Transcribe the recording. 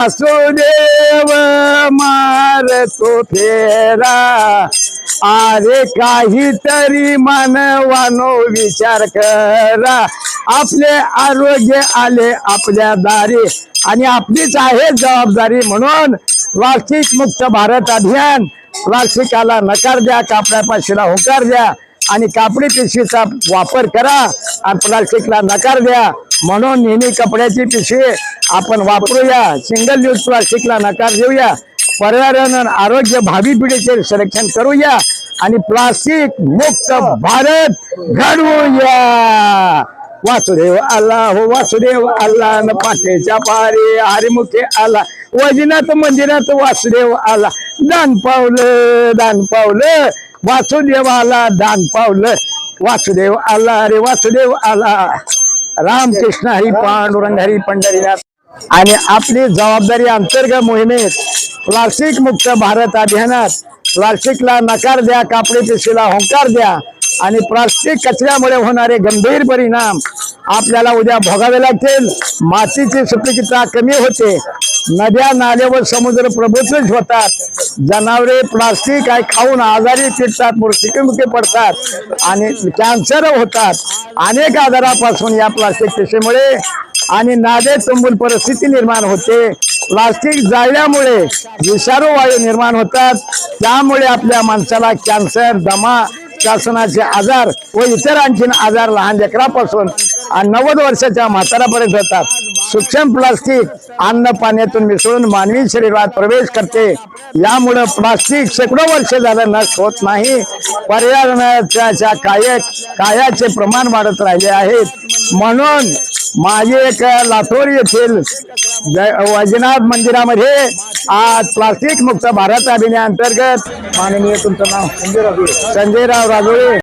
वासुदेव मारतो फेरा, अरे काहीतरी मानवानो विचार करा। आपले आरोग्य आले आपल्या दारी आणि आपलीच आहे जबाबदारी। म्हणून प्लास्टिक मुक्त भारत अभियान, प्लास्टिकाला नकार द्या, कापड्या पाशीला होकार द्या आणि कापडी पिशवीचा वापर करा आणि प्लास्टिकला नकार द्या। म्हणून नेहमी कपड्याची पिशवी आपण वापरूया, सिंगल यूज प्लास्टिकला नकार देऊया, पर्यावरण आणि आरोग्य भावी पिढीचे संरक्षण करूया आणि प्लास्टिक मुक्त भारत घडवूया। वासुदेव आला हो वासुदेव आला, न पाठीच्या पारी हरिमुखे आला, वजनात मंदिरात वासुदेव आला, दान पावलं वासुदेवाला दान पावलं। वासुदेव आला रे वासुदेव आला, रामकृष्ण हरी पांडुरंग हरी पंढरीनाथ। आणि आपली जबाबदारी अंतर्गत मोहिमेत प्लास्टिक मुक्त भारत अभियानात प्लास्टिकला नकार द्या, कापडी पिशवीला होकार द्या आणि प्लास्टिक कचऱ्यामुळे होणारे गंभीर परिणाम आपल्याला उद्या भोगावे लागतील। मातीची सुपीकता कमी होते, नद्या नाले व समुद्र प्रदूषित होतात, जनावरे प्लास्टिक काय खाऊन आजारी चिडतात, मृत्युमुखी पडतात आणि कॅन्सर होतात। अनेक आजारापासून या प्लास्टिक पिशवीमुळे आणि नादे तुंबून परिस्थिती निर्माण होते। प्लास्टिक जाळल्यामुळे विषारू वायू निर्माण होतात, त्यामुळे आपल्या माणसाला कॅन्सर, दमा, श्वसनाचे आजार व इतर आणखीन आजार लहान लेकरापासून 90 वर्षाच्या म्हाताऱ्यापर्यंत होतात। सूक्ष्म प्लास्टिक अन्न पाण्यातून मिसळून मानवी शरीरात प्रवेश करते, यामुळे प्लास्टिक शेकडो वर्ष झालं नष्ट होत नाही। पर्यावरणाच्या कायाचे प्रमाण वाढत राहिले आहेत। म्हणून माझे एक लातूर येथील वैजनाथ मंदिरामध्ये आज प्लास्टिक मुक्त भारत अभियानाअंतर्गत माननीय तुमचं नाव संजयराव राजोळे